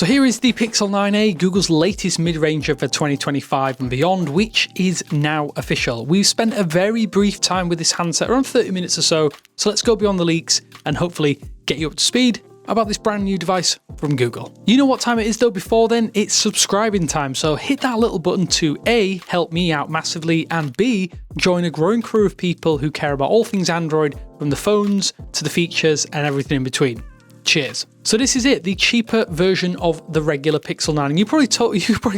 So here is the Pixel 9a, Google's latest mid-ranger for 2025 and beyond, which is now official. We've spent a very brief time with this handset, around 30 minutes or so let's go beyond the leaks and hopefully get you up to speed about this brand new device from Google. You know what time it is though before then? It's subscribing time, so hit that little button to A, help me out massively, and B, join a growing crew of people who care about all things Android, from the phones to the features and everything in between. Cheers. So this is it, the cheaper version of the regular Pixel 9. And you probably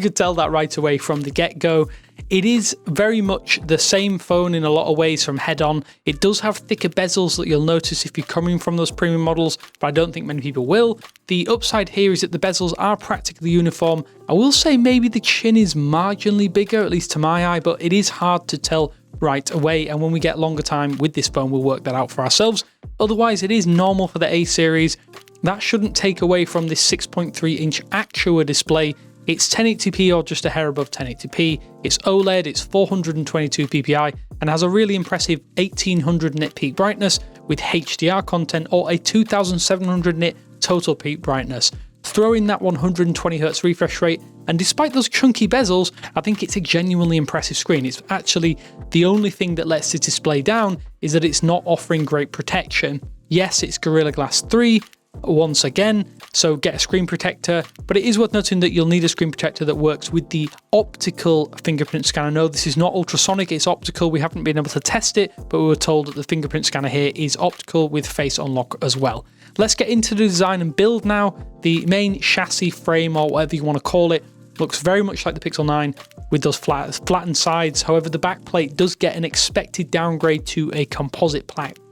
could tell that right away from the get-go. It is very much the same phone in a lot of ways from head on. It does have thicker bezels that you'll notice if you're coming from those premium models, but I don't think many people will. The upside here is that the bezels are practically uniform. I will say maybe the chin is marginally bigger, at least to my eye, but it is hard to tell right away. And when we get longer time with this phone, we'll work that out for ourselves. Otherwise, it is normal for the A series. That shouldn't take away from this 6.3-inch Actua display. It's 1080p or just a hair above 1080p. It's OLED, it's 422 ppi, and has a really impressive 1800 nit peak brightness with HDR content, or a 2700 nit total peak brightness. Throw in that 120Hz refresh rate, and despite those chunky bezels, I think it's a genuinely impressive screen. It's actually the only thing that lets this display down is that it's not offering great protection. Yes, it's Gorilla Glass 3, once again, so get a screen protector, but it is worth noting that you'll need a screen protector that works with the optical fingerprint scanner. No, this is not ultrasonic, it's optical. We haven't been able to test it, but we were told that the fingerprint scanner here is optical with face unlock as well. Let's get into the design and build now. The main chassis frame, or whatever you want to call it, looks very much like the Pixel 9 with those flattened sides. However, the back plate does get an expected downgrade to a composite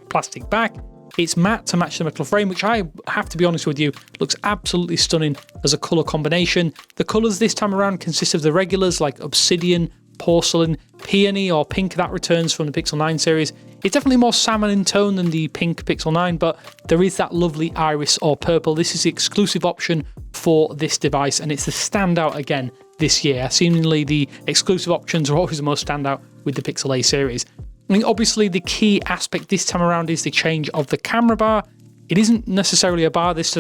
plastic back. It's matte to match the metal frame, which I have to be honest with you, looks absolutely stunning as a colour combination. The colours this time around consist of the regulars like Obsidian, Porcelain, Peony or Pink that returns from the Pixel 9 series. It's definitely more salmon in tone than the pink Pixel 9, but there is that lovely iris or purple. This is the exclusive option for this device, and it's the standout again this year. Seemingly the exclusive options are always the most standout with the Pixel A series. I mean, obviously the key aspect this time around is the change of the camera bar. It isn't necessarily a bar this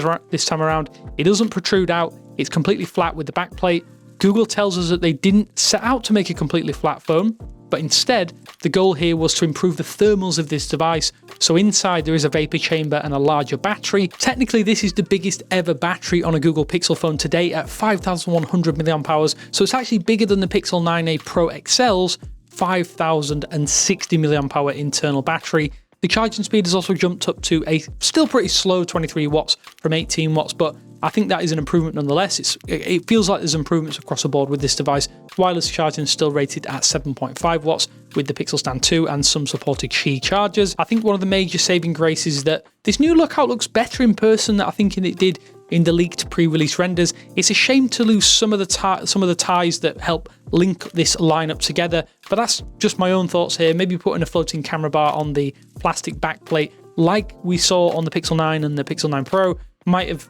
time around. It doesn't protrude out. It's completely flat with the back plate. Google tells us that they didn't set out to make a completely flat phone, but instead the goal here was to improve the thermals of this device. So inside there is a vapor chamber and a larger battery. Technically this is the biggest ever battery on a Google Pixel phone to date at 5100 mAh. So it's actually bigger than the Pixel 9a Pro XL's 5060 mAh internal battery. The charging speed has also jumped up to a still pretty slow 23 watts from 18 watts, but I think that is an improvement nonetheless. It feels like there's improvements across the board with this device. Wireless charging is still rated at 7.5 watts with the Pixel Stand 2 and some supported Qi chargers. I think one of the major saving graces is that this new lookout looks better in person than I think it did in the leaked pre-release renders. It's a shame to lose some of the ties that help link this lineup together, but that's just my own thoughts here. Maybe putting a floating camera bar on the plastic backplate like we saw on the Pixel 9 and the Pixel 9 Pro might have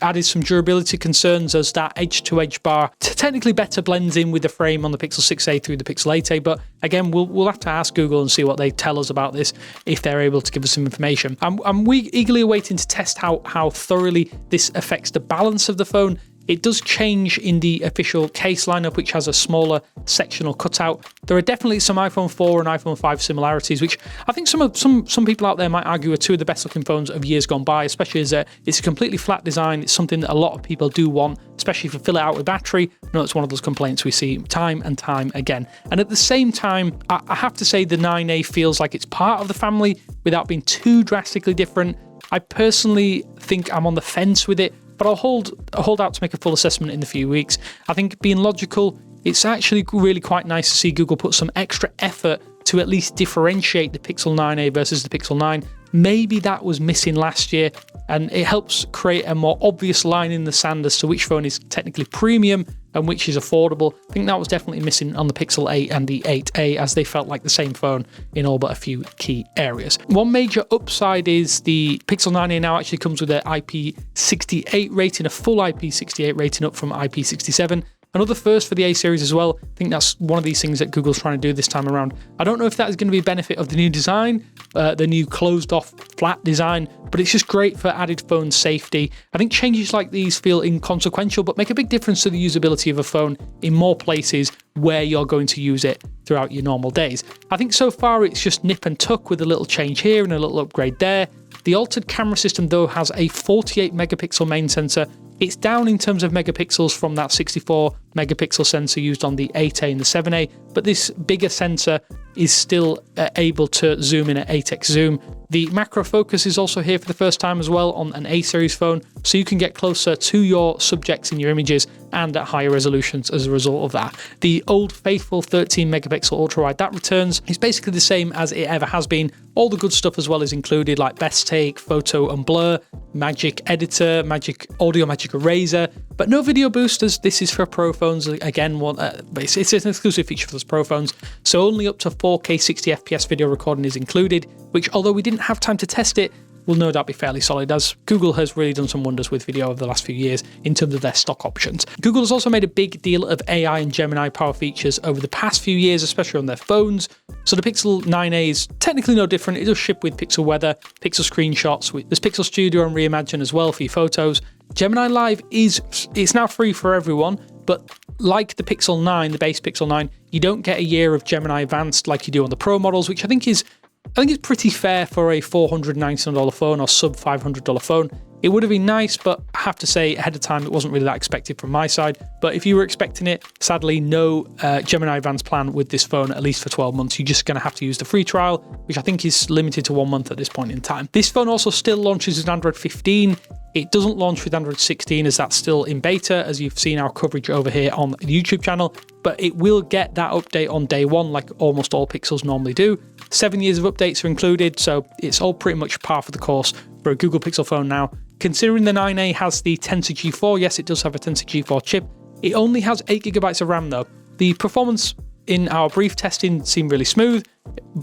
added some durability concerns, as that edge-to-edge bar technically better blends in with the frame on the Pixel 6a through the Pixel 8a, but again, we'll have to ask Google and see what they tell us about this if they're able to give us some information. I'm eagerly awaiting to test how thoroughly this affects the balance of the phone. It does change in the official case lineup, which has a smaller sectional cutout. There are definitely some iPhone 4 and iPhone 5 similarities, which I think some people out there might argue are two of the best looking phones of years gone by, especially as it's a completely flat design. It's something that a lot of people do want, especially if you fill it out with battery. I know it's one of those complaints we see time and time again. And at the same time, I have to say the 9A feels like it's part of the family without being too drastically different. I personally think I'm on the fence with it, but I'll hold out to make a full assessment in a few weeks. I think being logical, it's actually really quite nice to see Google put some extra effort to at least differentiate the Pixel 9a versus the Pixel 9. Maybe that was missing last year, and it helps create a more obvious line in the sand as to which phone is technically premium and which is affordable. I think that was definitely missing on the Pixel 8 and the 8a, as they felt like the same phone in all but a few key areas. One major upside is the Pixel 9a now actually comes with an IP68 rating, a full IP68 rating up from IP67. Another first for the A series as well. I think that's one of these things that Google's trying to do this time around. I don't know if that is going to be a benefit of the new design, the new closed off flat design, but it's just great for added phone safety. I think changes like these feel inconsequential, but make a big difference to the usability of a phone in more places where you're going to use it throughout your normal days. I think so far it's just nip and tuck with a little change here and a little upgrade there. The altered camera system though has a 48 megapixel main sensor. It's down in terms of megapixels from that 64 megapixel sensor used on the 8A and the 7A, but this bigger sensor is still able to zoom in at 8x zoom. The macro focus is also here for the first time as well on an A series phone, so you can get closer to your subjects in your images and at higher resolutions as a result of that. The old faithful 13 megapixel ultra wide that returns is basically the same as it ever has been. All the good stuff as well is included, like best take, photo and blur, magic editor, magic audio, magic eraser, but no video boosters. This is for pro phones again. It's an exclusive feature for those pro phones, so only up to 4K 60 FPS video recording is included, which, although we didn't have time to test it, will no doubt be fairly solid, as Google has really done some wonders with video over the last few years in terms of their stock options. Google has also made a big deal of AI and Gemini power features over the past few years, especially on their phones. So the Pixel 9a is technically no different. It does ship with Pixel Weather, Pixel Screenshots, there's Pixel Studio and Reimagine as well for your photos. Gemini Live it's now free for everyone, but like the Pixel 9, the base Pixel 9, you don't get a year of Gemini Advanced like you do on the Pro models, which I think is pretty fair for a $499 phone or sub $500 phone. It would have been nice, but I have to say ahead of time it wasn't really that expected from my side. But if you were expecting it, sadly no Gemini Advanced plan with this phone, at least for 12 months. You're just going to have to use the free trial, which I think is limited to 1 month at this point in time. This phone also still launches with Android 15. It doesn't launch with Android 16 as that's still in beta, as you've seen our coverage over here on the YouTube channel, but it will get that update on day one like almost all Pixels normally do. 7 years of updates are included, so it's all pretty much par for the course for a Google Pixel phone now. Considering the 9a has the Tensor G4, yes, it does have a Tensor G4 chip. It only has 8GB of RAM though. The performance in our brief testing seemed really smooth,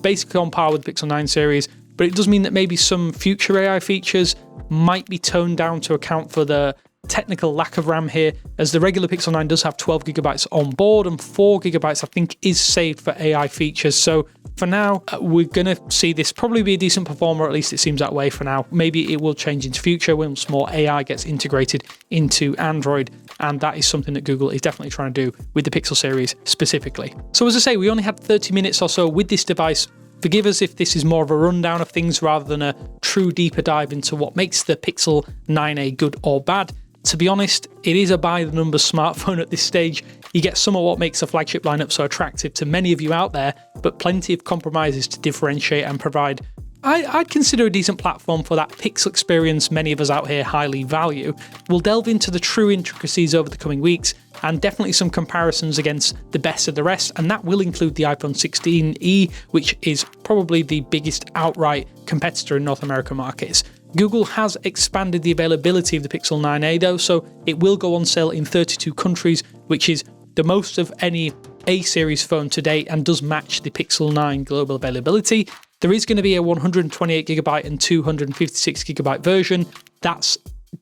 basically on par with the Pixel 9 series, but it does mean that maybe some future AI features might be toned down to account for the technical lack of RAM here, as the regular Pixel 9 does have 12GB on board and 4GB I think is saved for AI features. So for now, we're going to see this probably be a decent performer, at least it seems that way for now. Maybe it will change into future once more AI gets integrated into Android, and that is something that Google is definitely trying to do with the Pixel series specifically. So as I say, we only had 30 minutes or so with this device. Forgive us if this is more of a rundown of things rather than a true deeper dive into what makes the Pixel 9a good or bad. To be honest, it is a by-the-numbers smartphone at this stage. You get some of what makes the flagship lineup so attractive to many of you out there, but plenty of compromises to differentiate and provide, I'd consider, a decent platform for that Pixel experience many of us out here highly value. We'll delve into the true intricacies over the coming weeks, and definitely some comparisons against the best of the rest, and that will include the iPhone 16e, which is probably the biggest outright competitor in North American markets. Google has expanded the availability of the Pixel 9a though, so it will go on sale in 32 countries, which is the most of any A-series phone to date and does match the Pixel 9 global availability. There is going to be a 128GB and 256GB version. That's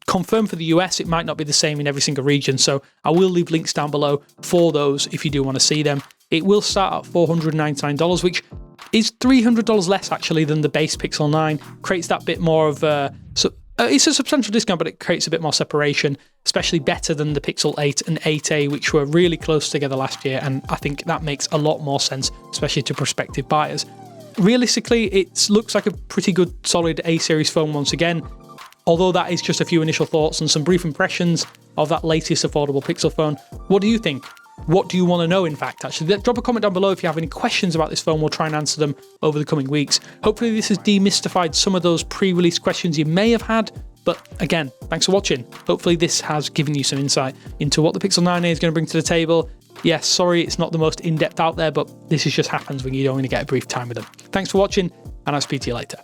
confirmed for the US. It might not be the same in every single region, so I will leave links down below for those if you do want to see them. It will start at $499, which is $300 less actually than the base Pixel 9. Creates that bit more of it's a substantial discount, but it creates a bit more separation, especially better than the Pixel 8 and 8a, which were really close together last year, and I think that makes a lot more sense, especially to prospective buyers. Realistically, it looks like a pretty good solid A-series phone once again, although that is just a few initial thoughts and some brief impressions of that latest affordable Pixel phone. What do you think? What do you want to know, in fact, actually? Drop a comment down below if you have any questions about this phone. We'll try and answer them over the coming weeks. Hopefully this has demystified some of those pre-release questions you may have had. But again, thanks for watching. Hopefully this has given you some insight into what the Pixel 9a is going to bring to the table. Yes, sorry, it's not the most in-depth out there, but this just happens when you don't really get a brief time with them. Thanks for watching, and I'll speak to you later.